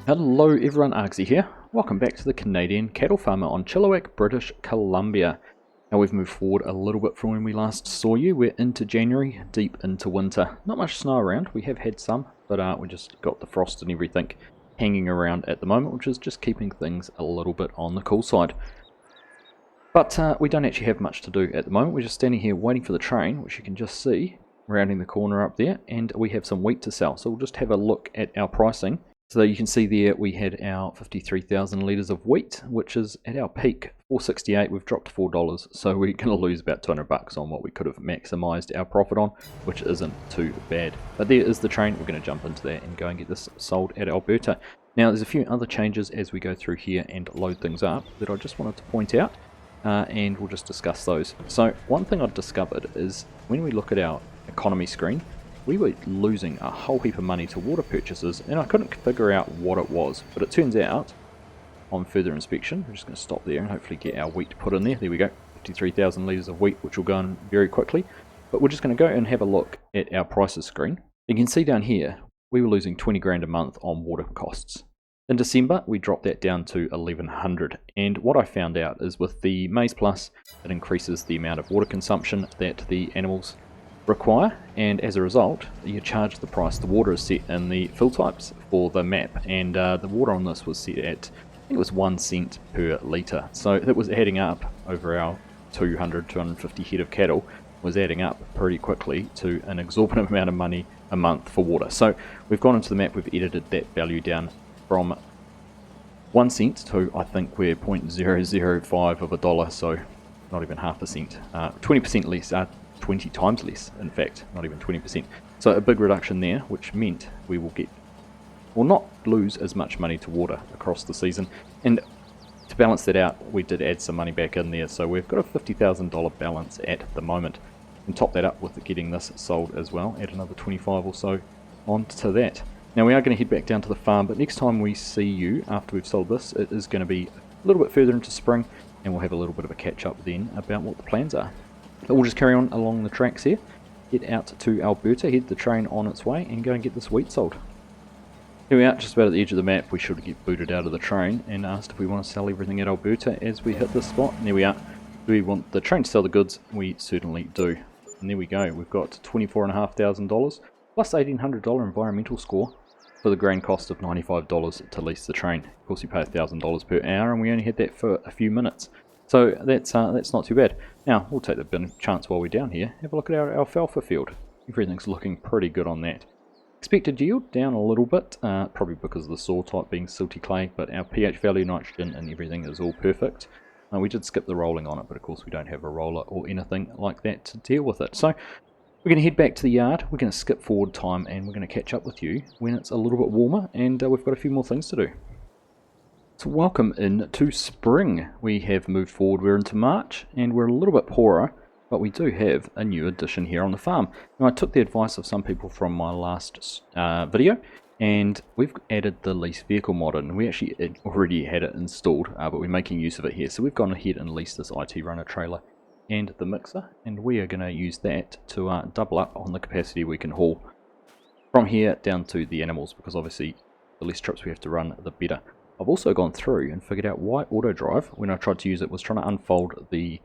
Hello everyone, Argsy here. Welcome back to the Canadian Cattle Farmer on Chilliwack, British Columbia. Now we've moved forward a little bit from when we last saw you. We're into January, deep into winter. Not much snow around, we have had some, but we just got the frost and everything hanging around at the moment, which is just keeping things a little bit on the cool side. But we don't actually have much to do at the moment. We're just standing here waiting for the train, which you can just see rounding the corner up there, and we have some wheat to sell. So we'll just have a look at our pricing. So you can see there we had our 53,000 litres of wheat, which is at our peak $4.68. We've dropped $4, so we're going to lose about $200 on what we could have maximised our profit on, which isn't too bad. But there is the train. We're going to jump into that and go and get this sold at Alberta. Now there's a few other changes as we go through here and load things up that I just wanted to point out, and we'll just discuss those. So one thing I've discovered is when we look at our economy screen, we were losing a whole heap of money to water purchases, and I couldn't figure out what it was. But it turns out, on further inspection, we're just going to stop there and hopefully get our wheat put in there. There we go, 53,000 litres of wheat, which will go in very quickly. But we're just going to go and have a look at our prices screen. You can see down here, we were losing 20 grand a month on water costs. In December, we dropped that down to 1100, and what I found out is with the Maize Plus, it increases the amount of water consumption that the animals require, and as a result you charge the price. The water is set in the fill types for the map, and the water on this was set at, I think it was 1 cent per litre, so it was adding up over our 250 head of cattle, was adding up pretty quickly to an exorbitant amount of money a month for water. So we've gone into the map, we've edited that value down from 1 cent to, I think we're 0.005 of a dollar, so not even half a cent, 20% less, 20 times less, in fact, not even 20%. So a big reduction there, which meant we will not lose as much money to water across the season. And to balance that out, we did add some money back in there, so we've got a $50,000 balance at the moment. And top that up with getting this sold as well, add another 25 or so onto that. Now we are going to head back down to the farm, but next time we see you after we've sold this, it is going to be a little bit further into spring, and we'll have a little bit of a catch up then about what the plans are. But we'll just carry on along the tracks here, get out to Alberta, head the train on its way, and go and get this wheat sold. Here we are, just about at the edge of the map. We should get booted out of the train and asked if we want to sell everything at Alberta as we hit this spot. And there we are. Do we want the train to sell the goods? We certainly do. And there we go. We've got $24,500 plus $1,800 environmental score for the grain cost of $95 to lease the train. Of course, we pay $1,000 per hour, and we only had that for a few minutes. So that's not too bad. Now, we'll take the chance while we're down here. Have a look at our alfalfa field. Everything's looking pretty good on that. Expected yield down a little bit, probably because of the soil type being silty clay, but our pH value, nitrogen and everything is all perfect. We did skip the rolling on it, but of course we don't have a roller or anything like that to deal with it. So we're going to head back to the yard, we're going to skip forward time, and we're going to catch up with you when it's a little bit warmer, and we've got a few more things to do. So welcome into spring. We have moved forward, we're into March, and we're a little bit poorer, but we do have a new addition here on the farm. Now I took the advice of some people from my last video, and we've added the lease vehicle mod in. We actually already had it installed, but we're making use of it here. So we've gone ahead and leased this IT runner trailer and the mixer, and we are going to use that to double up on the capacity we can haul from here down to the animals, because obviously the less trips we have to run, the better. I've also gone through and figured out why auto drive, when I tried to use it, was trying to unfold the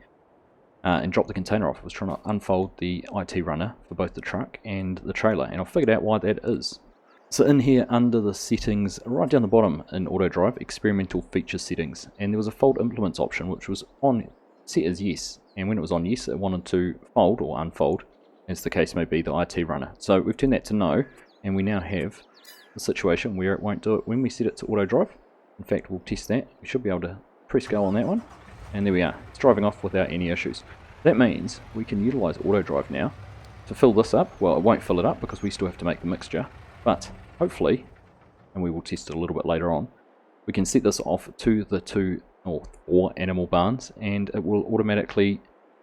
and drop the container off. It was trying to unfold the IT runner for both the truck and the trailer, and I've figured out why that is. So in here under the settings, right down the bottom in auto drive, experimental feature settings, and there was a fold implements option which was on set as yes, and when it was on yes it wanted to fold or unfold, as the case may be, the IT runner. So we've turned that to no, and we now have the situation where it won't do it when we set it to auto drive. In fact, we'll test that. We should be able to press go on that one, and there we are. It's driving off without any issues. That means we can utilize auto drive now to fill this up. Well, it won't fill it up because we still have to make the mixture, but hopefully, and we will test it a little bit later on, we can set this off to the 2 or 4 animal barns, and it will automatically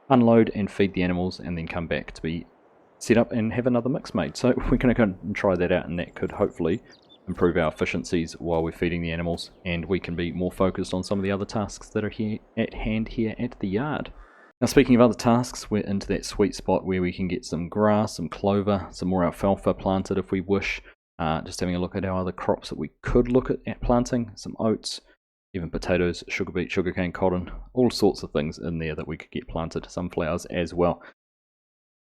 unload and feed the animals and then come back to be set up and have another mix made. So we're going to go and try that out, and that could hopefully improve our efficiencies while we're feeding the animals, and we can be more focused on some of the other tasks that are here at hand here at the yard. Now speaking of other tasks, we're into that sweet spot where we can get some grass, some clover, some more alfalfa planted if we wish, Just having a look at our other crops that we could look at planting, some oats, even potatoes, sugar beet, sugarcane, cotton, all sorts of things in there that we could get planted, sunflowers as well.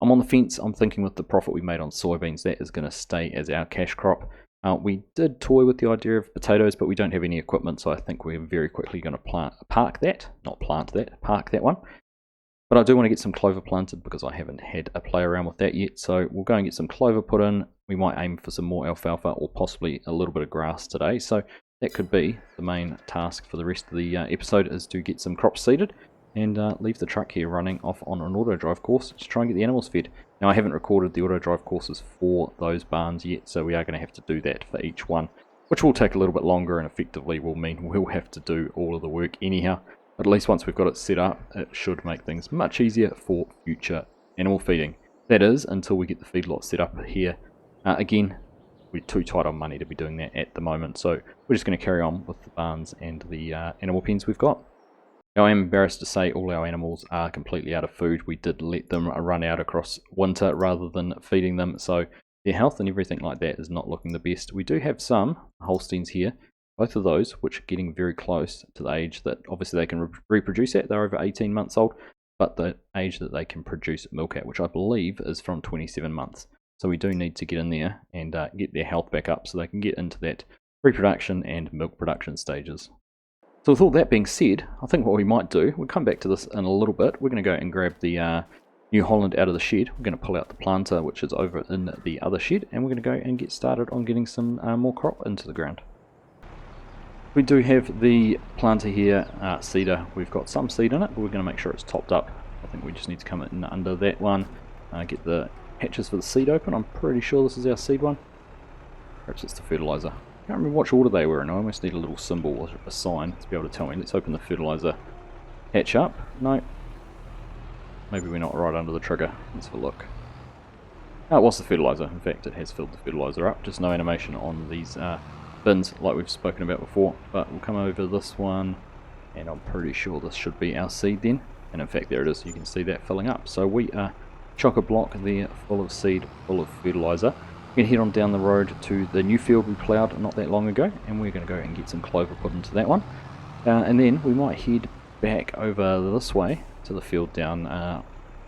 I'm on the fence. I'm thinking with the profit we made on soybeans, that is going to stay as our cash crop. We did toy with the idea of potatoes, but we don't have any equipment, so I think we're very quickly going to park that one. But I do want to get some clover planted because I haven't had a play around with that yet, so we'll go and get some clover put in. We might aim for some more alfalfa or possibly a little bit of grass today, so that could be the main task for the rest of the episode, is to get some crops seeded and leave the truck here running off on an auto drive course to try and get the animals fed. Now I haven't recorded the auto drive courses for those barns yet, so we are going to have to do that for each one, which will take a little bit longer and effectively will mean we'll have to do all of the work anyhow. But at least once we've got it set up, it should make things much easier for future animal feeding. That is, until we get the feedlot set up here. Again, we're too tight on money to be doing that at the moment, so we're just going to carry on with the barns and the animal pens we've got. Now I am embarrassed to say all our animals are completely out of food. We did let them run out across winter rather than feeding them, so their health and everything like that is not looking the best. We do have some Holsteins here, both of those which are getting very close to the age that obviously they can reproduce at. They're over 18 months old, but the age that they can produce milk at, which I believe is from 27 months. So we do need to get in there and get their health back up so they can get into that reproduction and milk production stages. So with all that being said, I think what we might do, we'll come back to this in a little bit. We're going to go and grab the New Holland out of the shed. We're going to pull out the planter, which is over in the other shed, and we're going to go and get started on getting some more crop into the ground. We do have the planter here, cedar. We've got some seed in it, but we're going to make sure it's topped up. I think we just need to come in under that one, get the hatches for the seed open. I'm pretty sure this is our seed one. Perhaps it's the fertilizer. I can't remember which order they were in. I almost need a little symbol or a sign to be able to tell me. Let's open the fertilizer hatch up. No. Maybe we're not right under the trigger. Let's have a look. Oh, it was the fertilizer. In fact, it has filled the fertilizer up. Just no animation on these bins like we've spoken about before. But we'll come over this one, and I'm pretty sure this should be our seed then. And in fact, there it is. You can see that filling up. So we are chock-a-block there, full of seed, full of fertilizer. We're going to head on down the road to the new field we ploughed not that long ago, and we're going to go and get some clover put into that one. And then we might head back over this way to the field down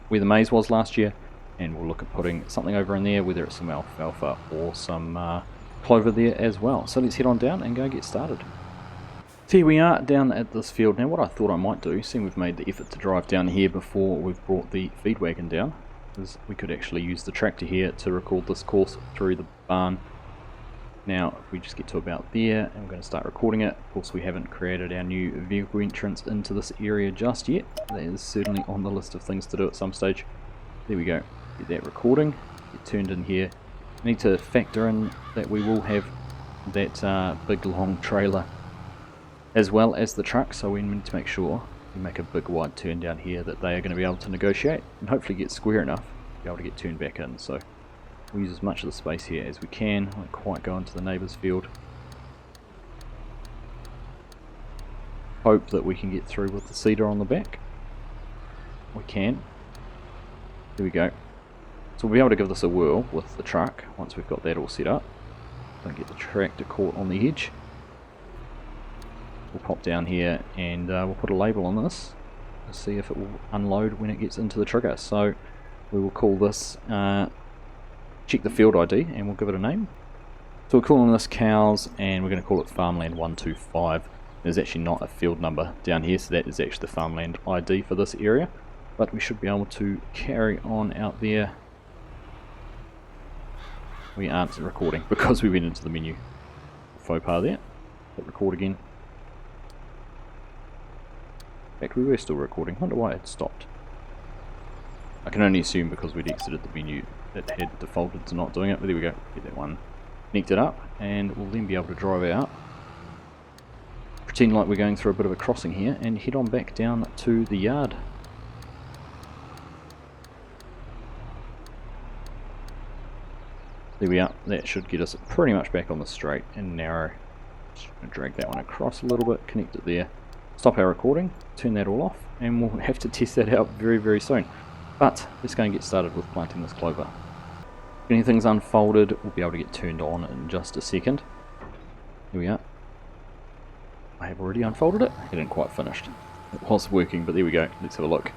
where the maize was last year, and we'll look at putting something over in there, whether it's some alfalfa or some clover there as well. So let's head on down and go get started. So here we are down at this field. Now what I thought I might do, seeing we've made the effort to drive down here before we've brought the feed wagon down, is we could actually use the tractor here to record this course through the barn. Now if we just get to about there, and we're going to start recording it. Of course we haven't created our new vehicle entrance into this area just yet. That is certainly on the list of things to do at some stage. There we go, get that recording, get turned in here. We need to factor in that we will have that big long trailer as well as the truck, so we need to make sure we make a big wide turn down here that they are going to be able to negotiate and hopefully get square enough to be able to get turned back in. So we'll use as much of the space here as we can. I won't quite go into the neighbour's field. Hope that we can get through with the cedar on the back. We can. There we go. So we'll be able to give this a whirl with the truck once we've got that all set up. Don't get the tractor caught on the edge. We'll pop down here and we'll put a label on this to see if it will unload when it gets into the trigger. So we will call this check the field ID, and we'll give it a name. So we're calling this cows, and we're going to call it farmland 125. There's actually not a field number down here, so that is actually the farmland ID for this area, but we should be able to carry on out there. We aren't recording because we went into the menu. Faux pas there. Hit record again. In fact, we were still recording. I wonder why it stopped. I can only assume because we'd exited the menu it had defaulted to not doing it, but there we go. Get that one connected up, and we'll then be able to drive out, pretend like we're going through a bit of a crossing here, and head on back down to the yard. There we are. That should get us pretty much back on the straight and narrow. Just going to drag that one across a little bit, connect it there, stop our recording, turn that all off, and we'll have to test that out very, very soon. But let's go and get started with planting this clover. If anything's unfolded, we'll be able to get turned on in just a second. Here we are. I have already unfolded it. It hadn't quite finished. It was working, but there we go. Let's have a look.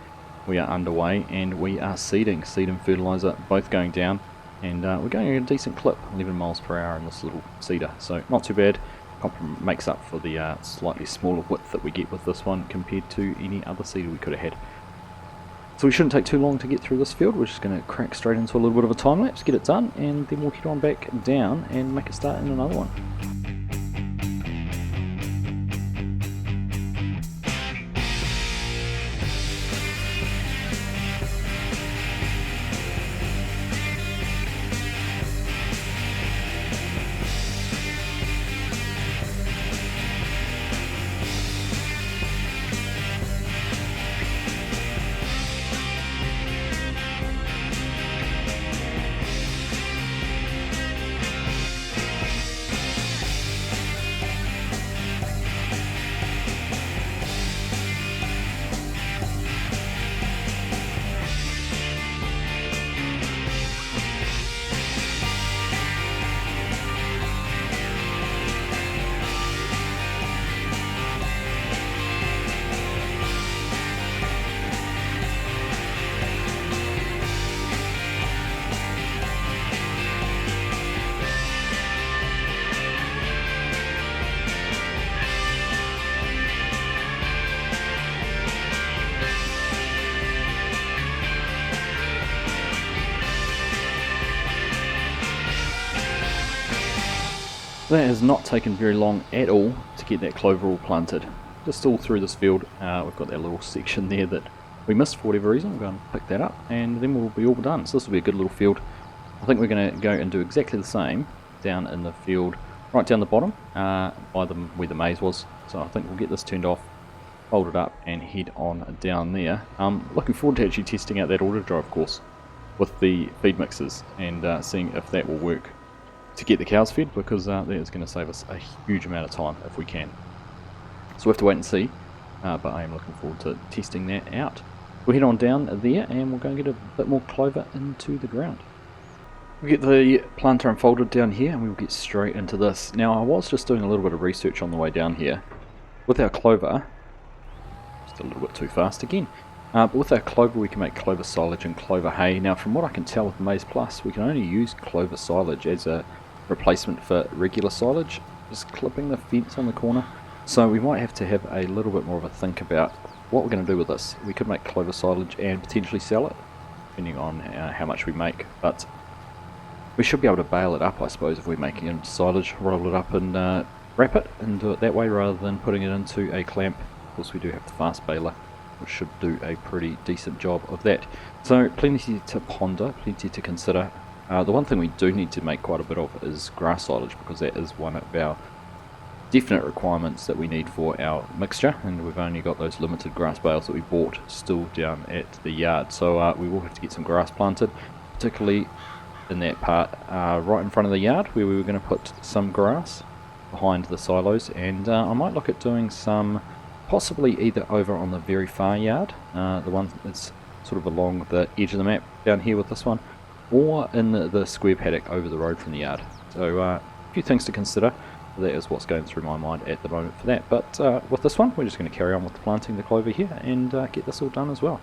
We are underway and we are seeding. Seed and fertilizer both going down, and we're going at a decent clip, 11 miles per hour in this little seeder, so not too bad. Makes up for the slightly smaller width that we get with this one compared to any other seeder we could have had. So we shouldn't take too long to get through this field. We're just going to crack straight into a little bit of a time lapse, get it done, and then we'll head on back down and make a start in another one. That has not taken very long at all to get that clover all planted. Just all through this field, we've got that little section there that we missed for whatever reason. We're going to pick that up and then we'll be all done. So this will be a good little field. I think we're going to go and do exactly the same down in the field, right down the bottom, where the maize was. So I think we'll get this turned off, fold it up and head on down there. Looking forward to actually testing out that auto drive course with the feed mixers and seeing if that will work to get the cows fed, because that is going to save us a huge amount of time if we can. So we have to wait and see, but I am looking forward to testing that out. We'll head on down there and we'll go and get a bit more clover into the ground. We get the planter unfolded down here and we'll get straight into this. Now I was just doing a little bit of research on the way down here. With our clover, just a little bit too fast again, but with our clover we can make clover silage and clover hay. Now from what I can tell with Maize Plus, we can only use clover silage as a replacement for regular silage, just clipping the fence on the corner. So we might have to have a little bit more of a think about what we're going to do with this. We could make clover silage and potentially sell it, depending on how much we make, but we should be able to bale it up, I suppose, if we're making it into silage, roll it up and wrap it and do it that way rather than putting it into a clamp. Of course we do have the fast baler, which should do a pretty decent job of that. So plenty to ponder, plenty to consider. The one thing we do need to make quite a bit of is grass silage, because that is one of our definite requirements that we need for our mixture, and we've only got those limited grass bales that we bought still down at the yard. So we will have to get some grass planted, particularly in that part right in front of the yard where we were going to put some grass behind the silos, and I might look at doing some possibly either over on the very far yard, the one that's sort of along the edge of the map down here with this one, or in the square paddock over the road from the yard. So a few things to consider. That is what's going through my mind at the moment for that. But with this one, we're just going to carry on with planting the clover here and get this all done as well.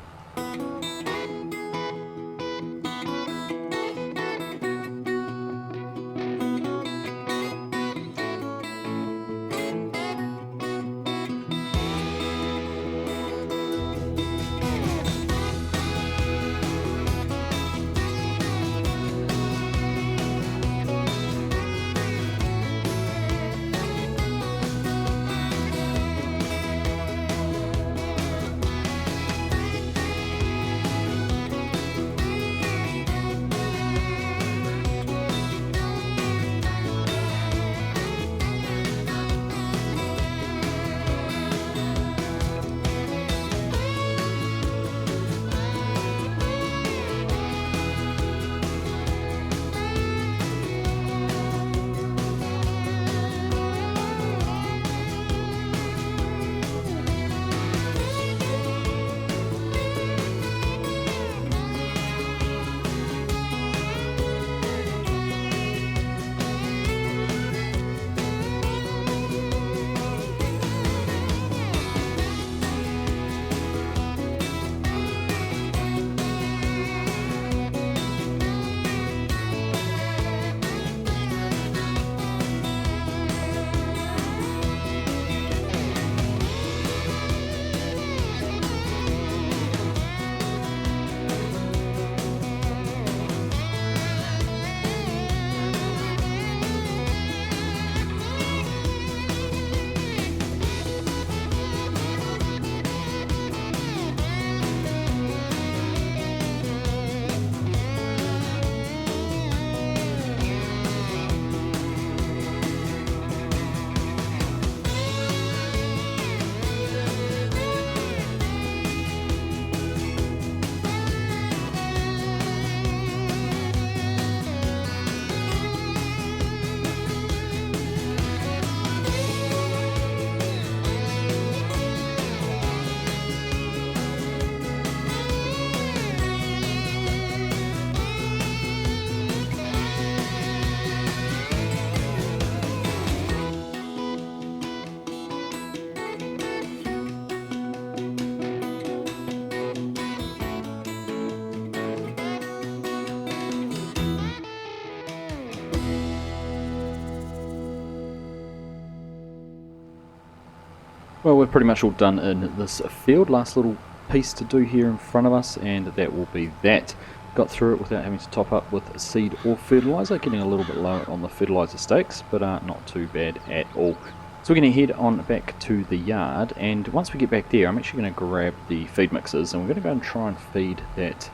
Well, we're pretty much all done in this field. Last little piece to do here in front of us, and that will be that. Got through it without having to top up with seed or fertilizer, getting a little bit lower on the fertilizer stakes, but not too bad at all. So we're going to head on back to the yard, and once we get back there, I'm actually going to grab the feed mixers, and we're going to go and try and feed that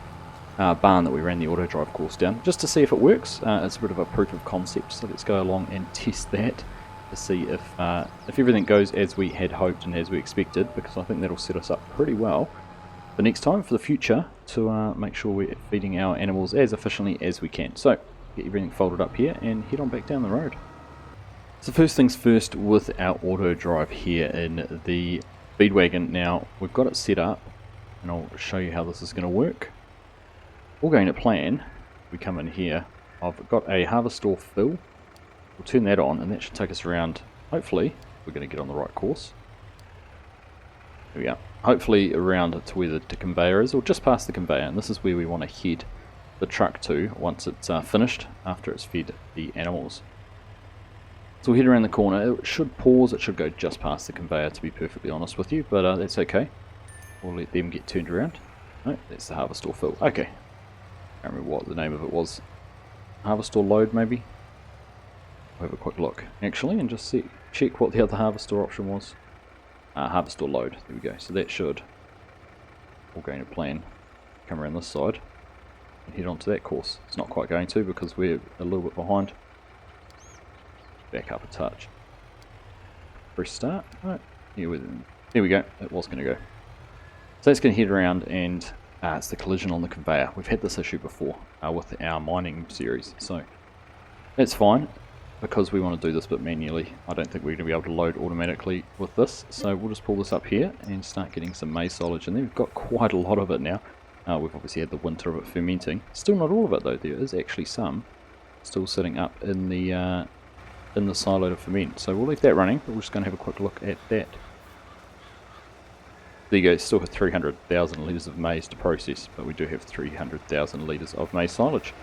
barn that we ran the auto drive course down, just to see if it works. It's a bit of a proof of concept, so let's go along and test that to see if everything goes as we had hoped and as we expected, because I think that'll set us up pretty well for next time, for the future, to make sure we're feeding our animals as efficiently as we can. So get everything folded up here and head on back down the road. So first things first with our auto drive here in the feed wagon. Now we've got it set up, and I'll show you how this is going to work. All going to plan. We come in here, I've got a harvester fill. We'll turn that on, and that should take us around, hopefully, we're going to get on the right course. There we go. Hopefully around to where the conveyor is, or just past the conveyor, and this is where we want to head the truck to once it's finished, after it's fed the animals. So we'll head around the corner. It should pause, it should go just past the conveyor, to be perfectly honest with you, but that's okay. We'll let them get turned around. No, that's the harvester fill. Okay. I can't remember what the name of it was. Harvester load, maybe? We'll have a quick look actually and just check what the other harvester option was. Harvester load, there we go. So that should, all going to plan, come around this side and head on to that course. It's not quite going to because we're a little bit behind. Back up a touch. Press start. Right, there we go, it was going to go. So that's going to head around, and it's the collision on the conveyor. We've had this issue before with our mining series, so that's fine. Because we want to do this bit manually, I don't think we're going to be able to load automatically with this, so we'll just pull this up here and start getting some maize silage in there. We've got quite a lot of it now. We've obviously had the winter of it fermenting. Still not all of it though, there is actually some still sitting up in the silo to ferment, so we'll leave that running, but we're just going to have a quick look at that. There you go, still have 300,000 litres of maize to process, but we do have 300,000 litres of maize silage.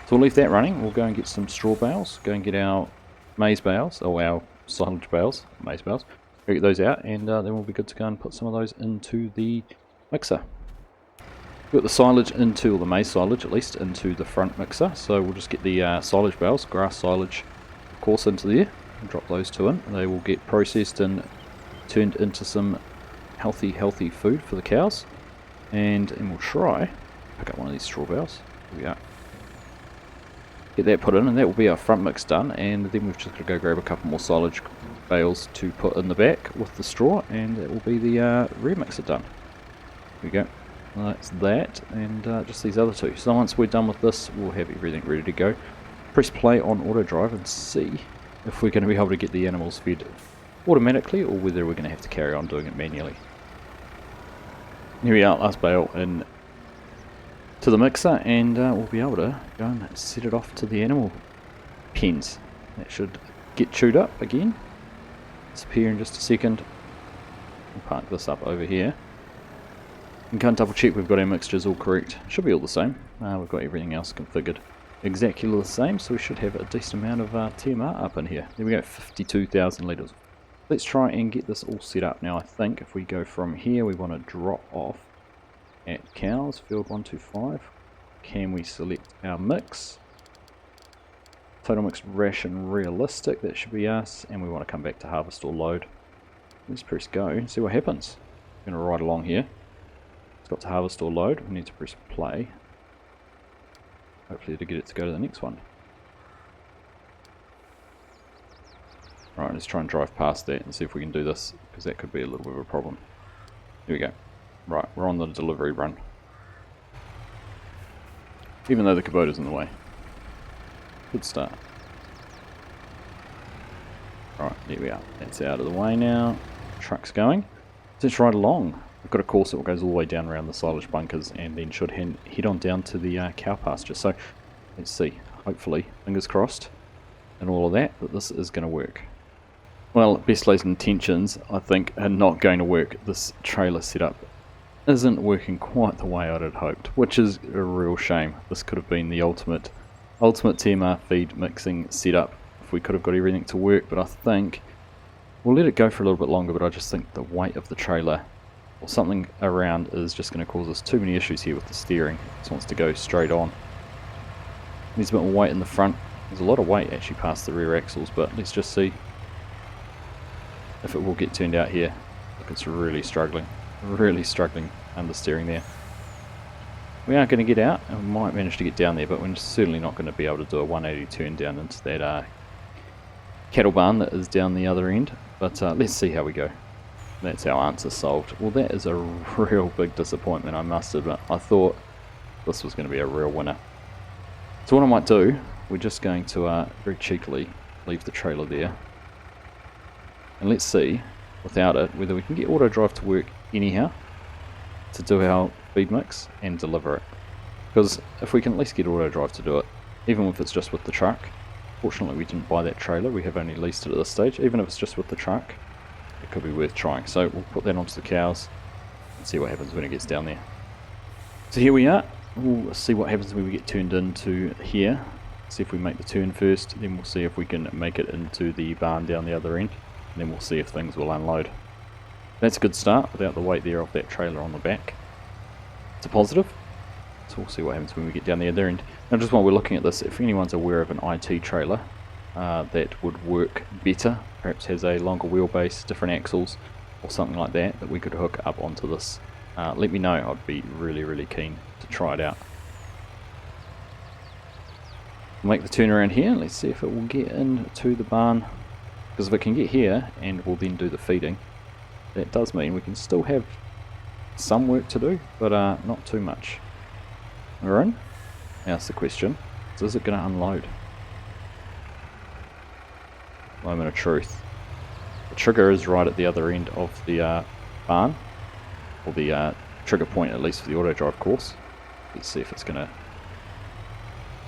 So we'll leave that running. We'll go and get some straw bales, go and get our maize bales, or our silage bales, maize bales, go get those out, and then we'll be good to go and put some of those into the mixer. We've got the silage into, or the maize silage at least, into the front mixer, so we'll just get the silage bales, grass silage, of course, into there, and drop those two in. They will get processed and turned into some healthy food for the cows, and we'll try pick up one of these straw bales. Here we are. Get that put in, and that will be our front mix done, and then we've just got to go grab a couple more silage bales to put in the back with the straw, and that will be the rear mixer done. Here we go. That's that, and just these other two. So once we're done with this, we'll have everything ready to go. Press play on auto drive and see if we're going to be able to get the animals fed automatically, or whether we're going to have to carry on doing it manually. Here we are, last bale in to the mixer, and we'll be able to go and set it off to the animal pens. That should get chewed up again. Disappear in just a second. We'll park this up over here. And go and double check we've got our mixtures all correct. Should be all the same. We've got everything else configured exactly the same, so we should have a decent amount of TMR up in here. There we go, 52,000 litres. Let's try and get this all set up. Now I think if we go from here, we want to drop off at cows, field 125. Can we select our mix? Total mixed ration realistic, that should be us, and we want to come back to harvest or load. Let's press go and see what happens. I'm going to ride along here. It's got to harvest or load. We need to press play, hopefully to get it to go to the next one. Right, let's try and drive past that and see if we can do this, because that could be a little bit of a problem. Here we go. Right, we're on the delivery run. Even though the Kubota's in the way. Good start. Right, there we are. That's out of the way now. Truck's going. Let's ride along. We've got a course that goes all the way down around the silage bunkers, and then should head on down to the cow pasture. So, let's see. Hopefully, fingers crossed, and all of that this is going to work. Well, best laid intentions, I think, are not going to work. This trailer setup isn't working quite the way I'd had hoped, which is a real shame. This could have been the ultimate TMR feed mixing setup if we could have got everything to work, but I think We'll let it go for a little bit longer, but I just think the weight of the trailer or something around is just going to cause us too many issues here with the steering. It just wants to go straight on. Needs a bit more weight in the front. There's a lot of weight actually past the rear axles, but let's just see if it will get turned out here. Look, it's really struggling under steering there. We are going to get out and we might manage to get down there, but we're certainly not going to be able to do a 180 turn down into that cattle barn that is down the other end. But let's see how we go. That's our answer solved. Well, that is a real big disappointment, I must admit. I thought this was going to be a real winner. So what I might do, we're just going to very cheekily leave the trailer there. And let's see, without it, whether we can get auto drive to work anyhow to do our feed mix and deliver it. Because if we can at least get auto drive to do it, even if it's just with the truck. Fortunately we didn't buy that trailer, we have only leased it at this stage. Even if it's just with the truck, it could be worth trying. So we'll put that onto the cows and see what happens when it gets down there. So here we are. We'll see what happens when we get turned into here. See if we make the turn first, then we'll see if we can make it into the barn down the other end, and then we'll see if things will unload. That's a good start without the weight there of that trailer on the back. It's a positive. So we'll see what happens when we get down the other end. Now just while we're looking at this, if anyone's aware of an IT trailer that would work better, perhaps has a longer wheelbase, different axles or something like that, that we could hook up onto this, let me know. I'd be really keen to try it out. We'll make the turn around here. Let's see if it will get into the barn, because if it can get here and we'll then do the feeding, that does mean we can still have some work to do, but not too much. We're in. Now that's the question, is it going to unload? Moment of truth. The trigger is right at the other end of the barn, or the trigger point at least for the auto drive course. Let's see if it's going to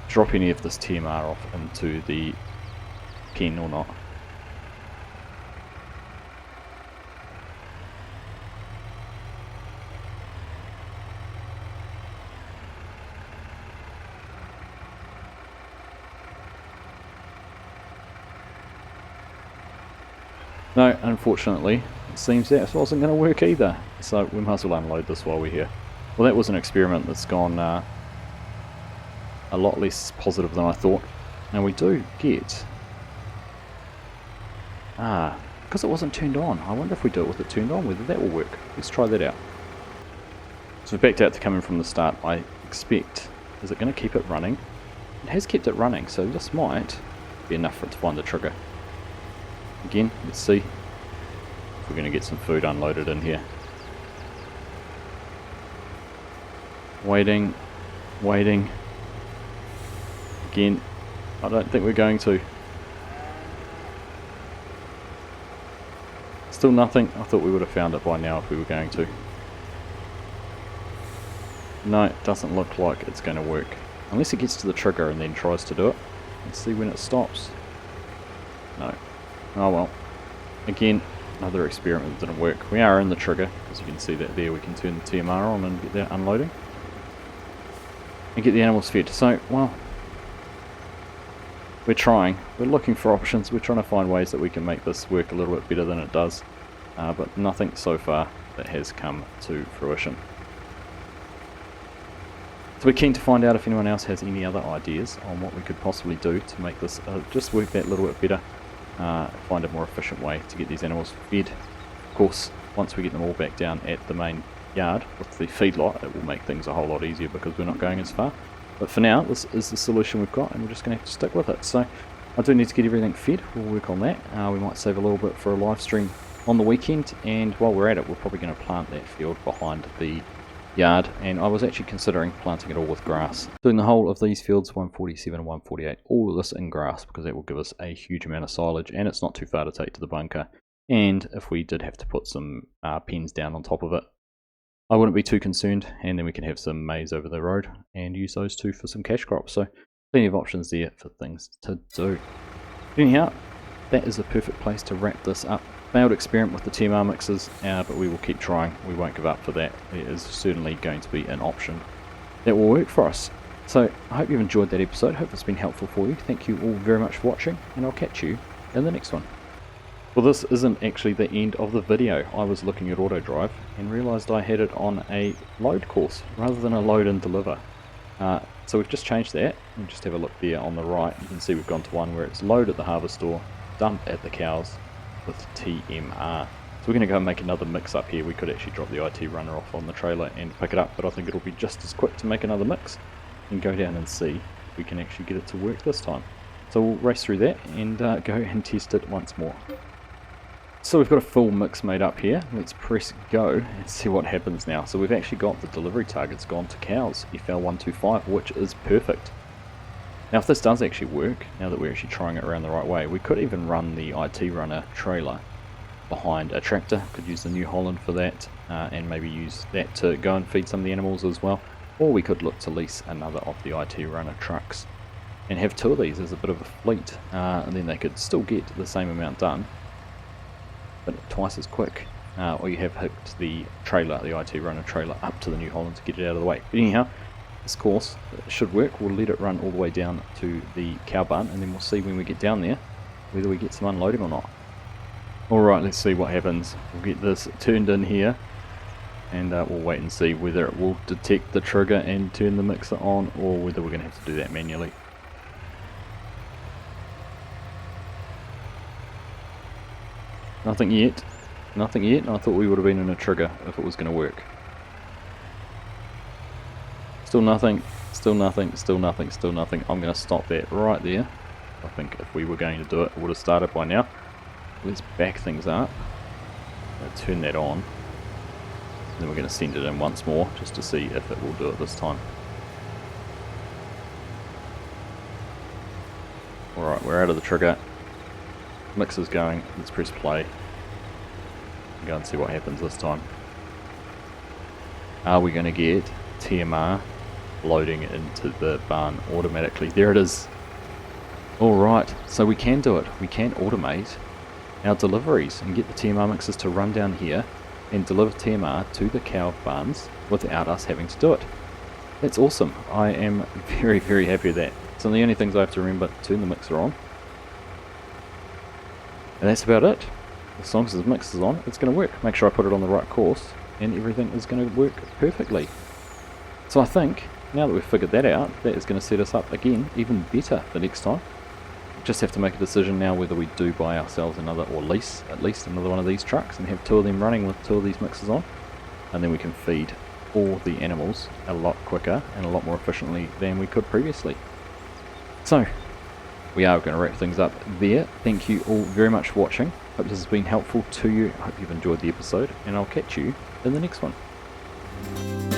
drop any of this TMR off into the pen or not. No, unfortunately, it seems that wasn't going to work either, so we might as well unload this while we're here. Well, that was an experiment that's gone a lot less positive than I thought. Now we do get... because it wasn't turned on. I wonder if we do it with it turned on, whether that will work. Let's try that out. So we backed out to coming from the start. I expect, is it going to keep it running? It has kept it running, so this might be enough for it to find the trigger. Again, let's see if we're going to get some food unloaded in here. Waiting. Again, I don't think we're going to. Still nothing. I thought we would have found it by now if we were going to. No, it doesn't look like it's going to work. Unless it gets to the trigger and then tries to do it. Let's see when it stops. No. Oh well. Again, another experiment that didn't work. We are in the trigger, as you can see that there. We can turn the TMR on and get that unloading. And get the animals fed. So, well, we're trying. We're looking for options. We're trying to find ways that we can make this work a little bit better than it does. But nothing so far that has come to fruition. So we're keen to find out if anyone else has any other ideas on what we could possibly do to make this just work that little bit better. Find a more efficient way to get these animals fed. Of course, once we get them all back down at the main yard with the feedlot, it will make things a whole lot easier because we're not going as far. But for now, this is the solution we've got, and we're just going to have to stick with it. So I do need to get everything fed. We'll work on that. We might save a little bit for a live stream on the weekend, and while we're at it, we're probably going to plant that field behind the yard, and I was actually considering planting it all with grass. Doing the whole of these fields, 147 and 148, all of this in grass, because that will give us a huge amount of silage, and it's not too far to take to the bunker. And if we did have to put some pens down on top of it, I wouldn't be too concerned, and then we can have some maize over the road and use those two for some cash crops. So plenty of options there for things to do. Anyhow, that is a perfect place to wrap this up. Failed experiment with the TMR mixes, but we will keep trying. We won't give up for that. It is certainly going to be an option that will work for us. So I hope you've enjoyed that episode. Hope it's been helpful for you. Thank you all very much for watching, and I'll catch you in the next one. Well, this isn't actually the end of the video. I was looking at auto drive and realised I had it on a load course rather than a load and deliver. So we've just changed that. We'll just have a look there on the right. You can see we've gone to one where it's load at the harvest store, dump at the cows with TMR. So we're going to go and make another mix up here. We could actually drop the IT runner off on the trailer and pick it up, but I think it'll be just as quick to make another mix and go down and see if we can actually get it to work this time. So we'll race through that and go and test it once more. So we've got a full mix made up here. Let's press go and see what happens now. So we've actually got the delivery targets gone to cows, FL125, which is perfect. Now if this does actually work, now that we're actually trying it around the right way, we could even run the IT runner trailer behind a tractor. Could use the New Holland for that, and maybe use that to go and feed some of the animals as well. Or we could look to lease another of the IT runner trucks and have two of these as a bit of a fleet, and then they could still get the same amount done, but twice as quick. Or you have hooked the trailer, the IT runner trailer, up to the New Holland to get it out of the way. But anyhow, this course should work. We'll let it run all the way down to the cow barn, and then we'll see when we get down there whether we get some unloading or not. Alright, let's see what happens. We'll get this turned in here, and we'll wait and see whether it will detect the trigger and turn the mixer on, or whether we're going to have to do that manually. Nothing yet. Nothing yet, and I thought we would have been in a trigger if it was going to work. Still nothing, still nothing, still nothing, still nothing. I'm going to stop that right there. I think if we were going to do it, it would have started by now. Let's back things up. Turn that on. Then we're going to send it in once more, just to see if it will do it this time. Alright, we're out of the trigger. Mixer's going. Let's press play. Go and see what happens this time. Are we going to get TMR loading into the barn automatically? There it is. Alright, so we can do it. We can automate our deliveries and get the TMR mixers to run down here and deliver TMR to the cow barns without us having to do it. That's awesome. I am very, very happy with that. So the only things I have to remember: turn the mixer on. And that's about it. As long as the mix is on, it's going to work. Make sure I put it on the right course, and everything is going to work perfectly. So I think, now that we've figured that out, that is going to set us up again, even better the next time. Just have to make a decision now whether we do buy ourselves another, or lease at least another one of these trucks, and have two of them running with two of these mixers on. And then we can feed all the animals a lot quicker and a lot more efficiently than we could previously. So, we are going to wrap things up there. Thank you all very much for watching. Hope this has been helpful to you. Hope you've enjoyed the episode, and I'll catch you in the next one.